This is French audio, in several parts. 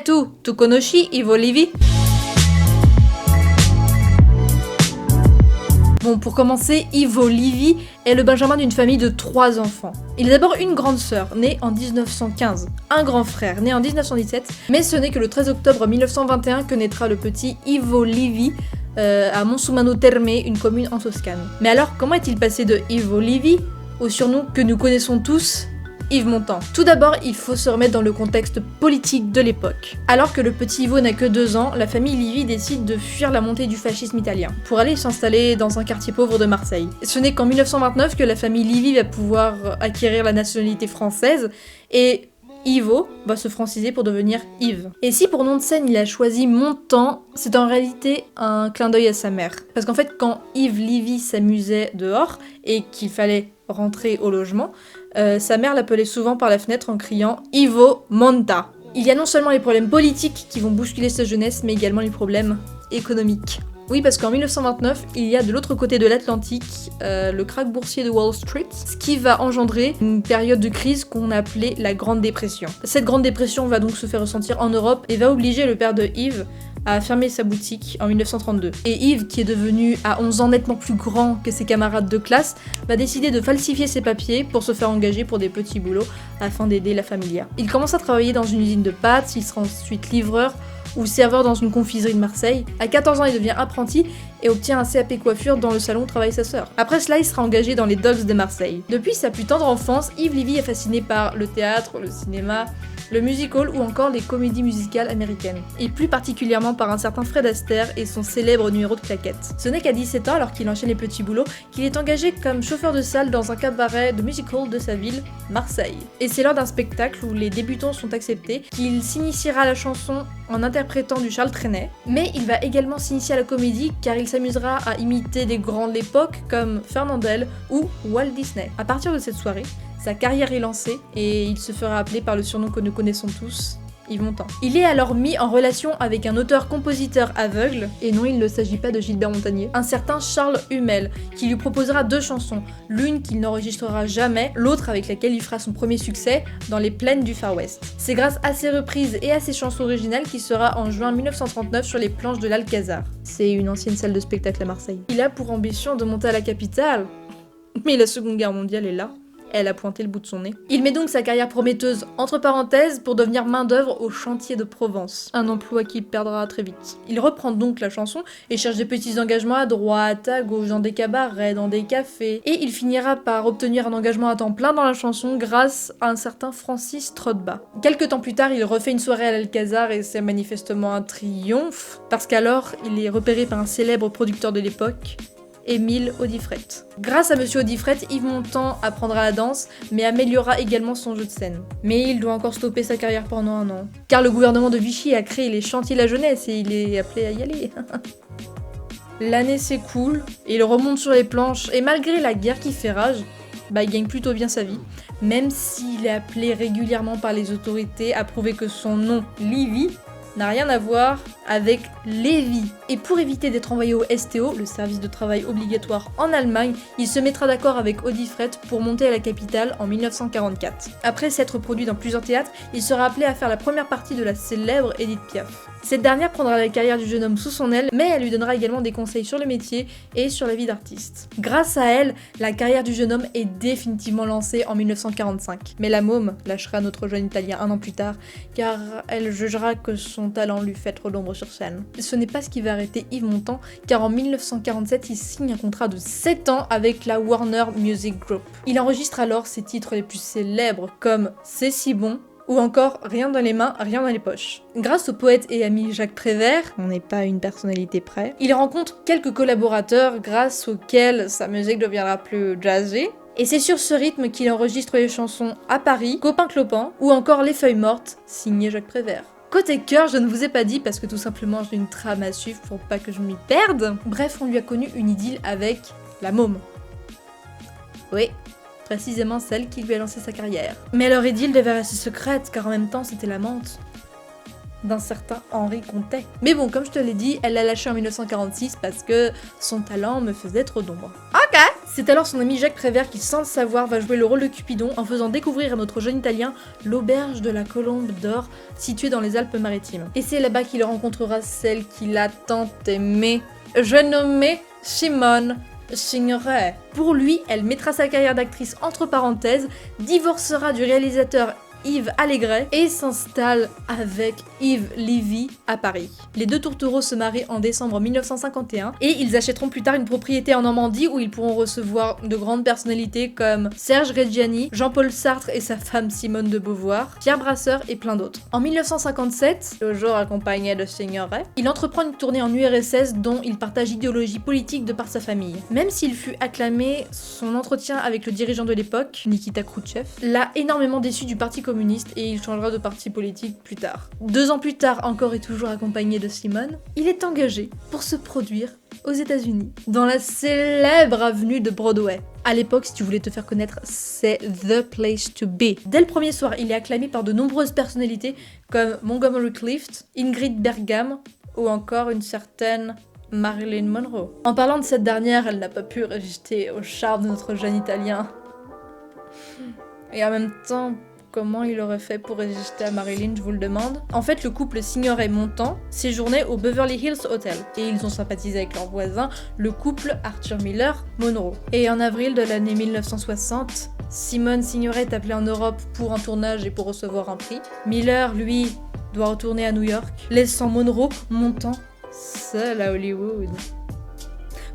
tu conosci Ivo Levi? Bon, pour commencer, Ivo Levi est le benjamin d'une famille de 3 enfants. Il a d'abord une grande sœur, née en 1915, un grand frère, né en 1917, mais ce n'est que le 13 octobre 1921 que naîtra le petit Ivo Levi à Monsumano Terme, une commune en Toscane. Mais alors, comment est-il passé de Ivo Levi au surnom que nous connaissons tous, Yves Montand? Tout d'abord, il faut se remettre dans le contexte politique de l'époque. Alors que le petit Ivo n'a que 2 ans, la famille Levi décide de fuir la montée du fascisme italien pour aller s'installer dans un quartier pauvre de Marseille. Ce n'est qu'en 1929 que la famille Levi va pouvoir acquérir la nationalité française et Ivo va se franciser pour devenir Yves. Et si pour nom de scène il a choisi Montand, c'est en réalité un clin d'œil à sa mère. Parce qu'en fait, quand Yves Levi s'amusait dehors et qu'il fallait rentrer au logement, sa mère l'appelait souvent par la fenêtre en criant « Ivo monta ». Il y a non seulement les problèmes politiques qui vont bousculer sa jeunesse, mais également les problèmes économiques. Oui, parce qu'en 1929, il y a de l'autre côté de l'Atlantique le krach boursier de Wall Street, ce qui va engendrer une période de crise qu'on a appelée la Grande Dépression. Cette Grande Dépression va donc se faire ressentir en Europe et va obliger le père de Yves à fermer sa boutique en 1932. Et Yves, qui est devenu à 11 ans nettement plus grand que ses camarades de classe, va décider de falsifier ses papiers pour se faire engager pour des petits boulots afin d'aider la familia. Il commence à travailler dans une usine de pâtes, il sera ensuite livreur ou serveur dans une confiserie de Marseille. À 14 ans, il devient apprenti et obtient un CAP coiffure dans le salon où travaille sa sœur. Après cela, il sera engagé dans les Dogs de Marseille. Depuis sa plus tendre enfance, Yves Levi est fasciné par le théâtre, le cinéma, le musical ou encore les comédies musicales américaines. Et plus particulièrement par un certain Fred Astaire et son célèbre numéro de claquettes. Ce n'est qu'à 17 ans, alors qu'il enchaîne les petits boulots, qu'il est engagé comme chauffeur de salle dans un cabaret de musical de sa ville, Marseille. Et c'est lors d'un spectacle où les débutants sont acceptés qu'il s'initiera à la chanson en interprétant du Charles Trenet, mais il va également s'initier à la comédie car il s'amusera à imiter des grands de l'époque comme Fernandel ou Walt Disney. À partir de cette soirée, sa carrière est lancée et il se fera appeler par le surnom que nous connaissons tous, Yves Montand. Il est alors mis en relation avec un auteur-compositeur aveugle, et non, il ne s'agit pas de Gilbert Montagnier, un certain Charles Hummel, qui lui proposera 2 chansons, l'une qu'il n'enregistrera jamais, l'autre avec laquelle il fera son premier succès, dans les plaines du Far West. C'est grâce à ses reprises et à ses chansons originales qu'il sera en juin 1939 sur les planches de l'Alcazar. C'est une ancienne salle de spectacle à Marseille. Il a pour ambition de monter à la capitale, mais la Seconde Guerre mondiale est là. Elle a pointé le bout de son nez. Il met donc sa carrière prometteuse entre parenthèses pour devenir main-d'œuvre au chantier de Provence, un emploi qu'il perdra très vite. Il reprend donc la chanson et cherche des petits engagements à droite, à gauche, dans des cabarets, dans des cafés, et il finira par obtenir un engagement à temps plein dans la chanson grâce à un certain Francis Trotba. Quelques temps plus tard, il refait une soirée à l'Alcazar et c'est manifestement un triomphe, parce qu'alors il est repéré par un célèbre producteur de l'époque, Émile Audifret. Grâce à Monsieur Audifret, Yves Montand apprendra la danse, mais améliorera également son jeu de scène. Mais il doit encore stopper sa carrière pendant 1 an, car le gouvernement de Vichy a créé les chantiers de la jeunesse et il est appelé à y aller. L'année s'écoule, et il remonte sur les planches, et malgré la guerre qui fait rage, il gagne plutôt bien sa vie, même s'il est appelé régulièrement par les autorités à prouver que son nom, Levi, n'a rien à voir avec Lévi. Et pour éviter d'être envoyé au STO, le service de travail obligatoire en Allemagne, il se mettra d'accord avec Audifret pour monter à la capitale en 1944. Après s'être produit dans plusieurs théâtres, il sera appelé à faire la première partie de la célèbre Édith Piaf. Cette dernière prendra la carrière du jeune homme sous son aile, mais elle lui donnera également des conseils sur le métier et sur la vie d'artiste. Grâce à elle, la carrière du jeune homme est définitivement lancée en 1945. Mais la môme lâchera notre jeune Italien 1 an plus tard, car elle jugera que son talent lui fait trop d'ombre sur scène. Ce n'est pas ce qui va arrêter Yves Montand, car en 1947, il signe un contrat de 7 ans avec la Warner Music Group. Il enregistre alors ses titres les plus célèbres comme C'est si bon, ou encore Rien dans les mains, rien dans les poches. Grâce au poète et ami Jacques Prévert, on n'est pas une personnalité près, il rencontre quelques collaborateurs grâce auxquels sa musique deviendra plus jazzy. Et c'est sur ce rythme qu'il enregistre les chansons À Paris, Copain Clopin ou encore Les Feuilles Mortes, signé Jacques Prévert. Côté cœur, je ne vous ai pas dit parce que tout simplement j'ai une trame à suivre pour pas que je m'y perde. Bref, on lui a connu une idylle avec la môme. Oui, précisément celle qui lui a lancé sa carrière. Mais leur idylle devait rester secrète car en même temps c'était l'amante d'un certain Henri Contet. Mais bon, comme je te l'ai dit, elle l'a lâché en 1946 parce que son talent me faisait trop d'ombre. Ok, C'est alors son ami Jacques Prévert qui, sans le savoir, va jouer le rôle de Cupidon en faisant découvrir à notre jeune Italien l'auberge de la Colombe d'Or située dans les Alpes-Maritimes. Et c'est là-bas qu'il rencontrera celle qu'il a tant aimée, je nommée Simone Signoret. Pour lui, elle mettra sa carrière d'actrice entre parenthèses, divorcera du réalisateur Yves Allégret et s'installe avec Yves Lévy à Paris. Les deux tourtereaux se marient en décembre 1951 et ils achèteront plus tard une propriété en Normandie où ils pourront recevoir de grandes personnalités comme Serge Reggiani, Jean-Paul Sartre et sa femme Simone de Beauvoir, Pierre Brasseur et plein d'autres. En 1957, toujours accompagné de Signoret, il entreprend une tournée en URSS dont il partage l'idéologie politique de par sa famille. Même s'il fut acclamé, son entretien avec le dirigeant de l'époque, Nikita Khrouchtchev, l'a énormément déçu du parti communiste et il changera de parti politique plus tard. 2 ans plus tard, encore et toujours accompagné de Simone, il est engagé pour se produire aux États-Unis, dans la célèbre avenue de Broadway. À l'époque, si tu voulais te faire connaître, c'est the place to be. Dès le premier soir, il est acclamé par de nombreuses personnalités comme Montgomery Clift, Ingrid Bergman ou encore une certaine Marilyn Monroe. En parlant de cette dernière, elle n'a pas pu résister au charme de notre jeune Italien. Et en même temps, comment il aurait fait pour résister à Marilyn, je vous le demande. En fait, le couple Signoret-Montand séjournait au Beverly Hills Hotel et ils ont sympathisé avec leur voisin, le couple Arthur Miller-Monroe. Et en avril de l'année 1960, Simone Signoret est appelée en Europe pour un tournage et pour recevoir un prix. Miller, lui, doit retourner à New York, laissant Monroe, Montand, seul à Hollywood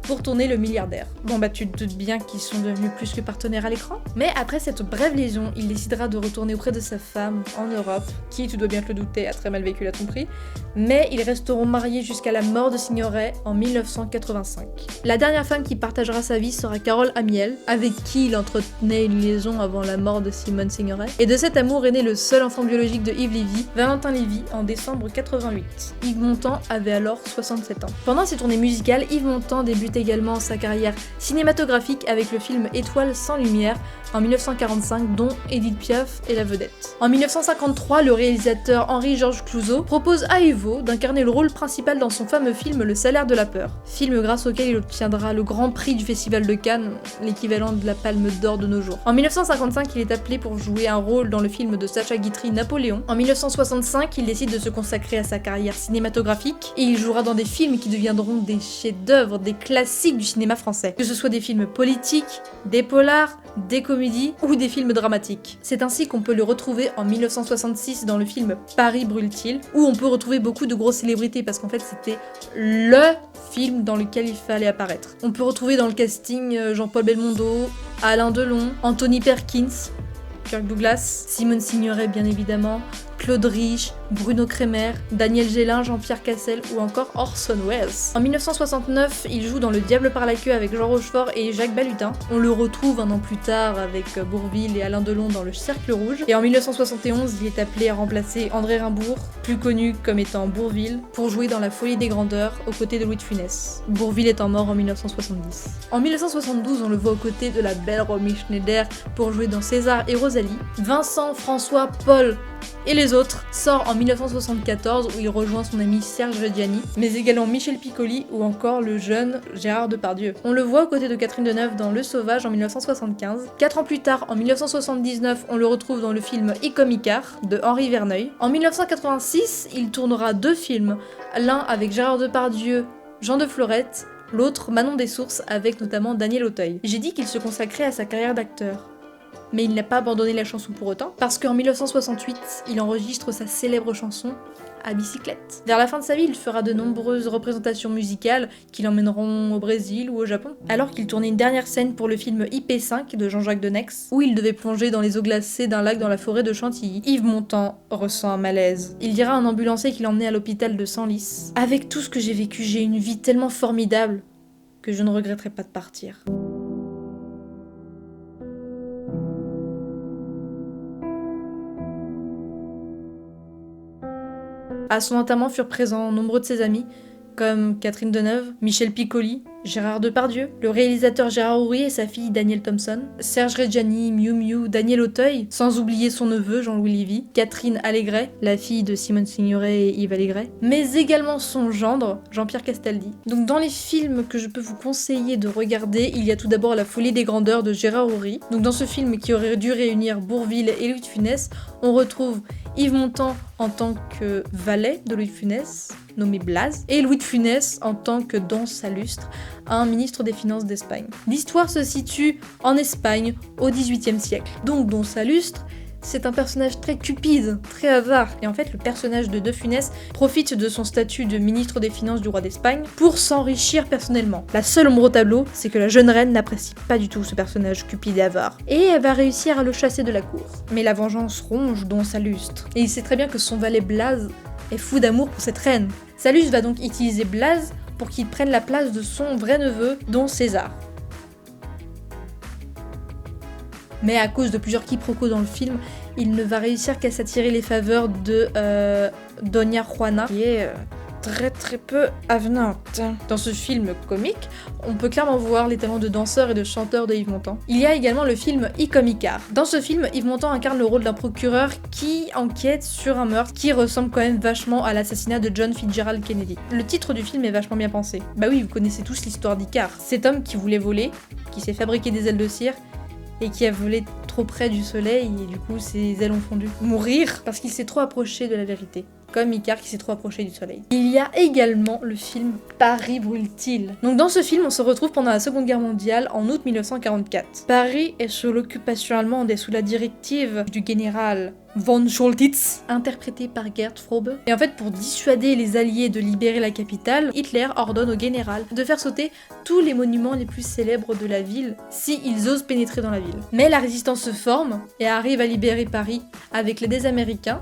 pour tourner Le Milliardaire. Bon bah tu te doutes bien qu'ils sont devenus plus que partenaires à l'écran. Mais après cette brève liaison, il décidera de retourner auprès de sa femme en Europe, qui, tu dois bien te le douter, a très mal vécu la tromperie. Mais ils resteront mariés jusqu'à la mort de Signoret en 1985. La dernière femme qui partagera sa vie sera Carole Amiel, avec qui il entretenait une liaison avant la mort de Simone Signoret. Et de cet amour est né le seul enfant biologique de Yves Lévy, Valentin Lévy, en décembre 88. Yves Montand avait alors 67 ans. Pendant ses tournées musicales, Yves Montand débute également sa carrière cinématographique avec le film Étoiles sans lumière en 1945, dont Édith Piaf est la vedette. En 1953, le réalisateur Henri-Georges Clouzot propose à Evo d'incarner le rôle principal dans son fameux film Le Salaire de la peur, film grâce auquel il obtiendra le grand prix du Festival de Cannes, l'équivalent de la Palme d'Or de nos jours. En 1955, il est appelé pour jouer un rôle dans le film de Sacha Guitry, Napoléon. En 1965, il décide de se consacrer à sa carrière cinématographique et il jouera dans des films qui deviendront des chefs-d'œuvre, des classiques du cinéma français. Que ce soit des films politiques, des polars, des comédies ou des films dramatiques. C'est ainsi qu'on peut le retrouver en 1966 dans le film Paris brûle-t-il, où on peut retrouver beaucoup de grosses célébrités parce qu'en fait c'était LE film dans lequel il fallait apparaître. On peut retrouver dans le casting Jean-Paul Belmondo, Alain Delon, Anthony Perkins, Kirk Douglas, Simone Signoret bien évidemment, Claude Rich, Bruno Kremer, Daniel Gélin, Jean-Pierre Cassel ou encore Orson Welles. En 1969, il joue dans Le Diable par la queue avec Jean Rochefort et Jacques Balutin. On le retrouve un an plus tard avec Bourvil et Alain Delon dans Le Cercle Rouge. Et en 1971, il est appelé à remplacer André Rimbourg, plus connu comme étant Bourvil, pour jouer dans La Folie des Grandeurs aux côtés de Louis de Funès. Bourvil étant mort en 1970. En 1972, on le voit aux côtés de la belle Romy Schneider pour jouer dans César et Rosalie. Vincent, François, Paul et les autres sort en 1974 où il rejoint son ami Serge Reggiani, mais également Michel Piccoli ou encore le jeune Gérard Depardieu. On le voit aux côtés de Catherine Deneuve dans Le Sauvage en 1975. 4 ans plus tard, en 1979, on le retrouve dans le film Icôme Icare de Henri Verneuil. En 1986, il tournera 2 films, l'un avec Gérard Depardieu, Jean de Florette, l'autre Manon des Sources avec notamment Daniel Auteuil. J'ai dit qu'il se consacrait à sa carrière d'acteur. Mais il n'a pas abandonné la chanson pour autant, parce qu'en 1968, il enregistre sa célèbre chanson à bicyclette. Vers la fin de sa vie, il fera de nombreuses représentations musicales qui l'emmèneront au Brésil ou au Japon, alors qu'il tournait une dernière scène pour le film IP5 de Jean-Jacques Denex, où il devait plonger dans les eaux glacées d'un lac dans la forêt de Chantilly. Yves Montand ressent un malaise. Il dira à un ambulancier qu'il l'emmenait à l'hôpital de Senlis. « Avec tout ce que j'ai vécu, j'ai une vie tellement formidable que je ne regretterai pas de partir. » À son enterrement furent présents nombreux de ses amis, comme Catherine Deneuve, Michel Piccoli, Gérard Depardieu, le réalisateur Gérard Houry et sa fille Danielle Thompson, Serge Reggiani, Miu Miu, Daniel Auteuil, sans oublier son neveu Jean-Louis Lévy, Catherine Allégret, la fille de Simone Signoret et Yves Allégret, mais également son gendre, Jean-Pierre Castaldi. Donc dans les films que je peux vous conseiller de regarder, il y a tout d'abord La folie des grandeurs de Gérard Houry. Donc dans ce film qui aurait dû réunir Bourvil et Louis de Funès, on retrouve Yves Montand en tant que valet de Louis de Funès, nommé Blaze, et Louis de Funès en tant que Don Salustre, un ministre des Finances d'Espagne. L'histoire se situe en Espagne au XVIIIe siècle. Donc Don Salustre, c'est un personnage très cupide, très avare, et en fait le personnage de Funès profite de son statut de ministre des Finances du roi d'Espagne pour s'enrichir personnellement. La seule ombre au tableau, c'est que la jeune reine n'apprécie pas du tout ce personnage cupide et avare, et elle va réussir à le chasser de la cour. Mais la vengeance ronge Don Salustre, et il sait très bien que son valet Blaze est fou d'amour pour cette reine. Salustre va donc utiliser Blaze pour qu'il prenne la place de son vrai neveu, Don César. Mais à cause de plusieurs quiproquos dans le film, il ne va réussir qu'à s'attirer les faveurs de Doña Juana, qui est très peu avenante. Dans ce film comique, on peut clairement voir les talents de danseur et de chanteur de Yves Montand. Il y a également le film I comme Icare. Dans ce film, Yves Montand incarne le rôle d'un procureur qui enquête sur un meurtre qui ressemble quand même vachement à l'assassinat de John Fitzgerald Kennedy. Le titre du film est vachement bien pensé. Bah oui, vous connaissez tous l'histoire d'Icare. Cet homme qui voulait voler, qui s'est fabriqué des ailes de cire, et qui a volé trop près du soleil et du coup ses ailes ont fondu. Mourir parce qu'il s'est trop approché de la vérité. Comme Icare qui s'est trop approché du soleil. Il y a également le film Paris brûle-t-il. Donc dans ce film, on se retrouve pendant la Seconde Guerre mondiale en août 1944. Paris est sous l'occupation allemande et sous la directive du général von Scholtitz, interprété par Gerd Frobe. Et en fait, pour dissuader les Alliés de libérer la capitale, Hitler ordonne au général de faire sauter tous les monuments les plus célèbres de la ville s'ils osent pénétrer dans la ville. Mais la résistance se forme et arrive à libérer Paris avec l'aide des Américains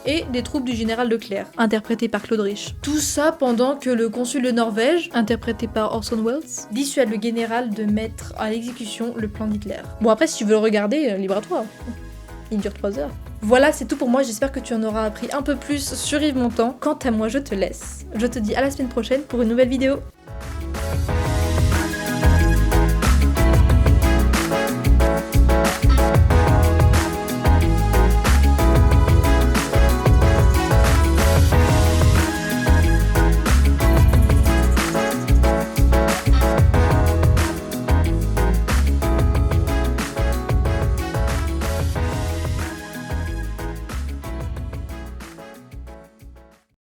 et des troupes du général Leclerc, interprété par Claude Rich. Tout ça pendant que le consul de Norvège, interprété par Orson Welles, dissuade le général de mettre à l'exécution le plan d'Hitler. Bon après, si tu veux le regarder, libre à toi. Il dure 3 heures. Voilà, c'est tout pour moi, j'espère que tu en auras appris un peu plus sur Yves Montand. Quant à moi, je te laisse. Je te dis à la semaine prochaine pour une nouvelle vidéo.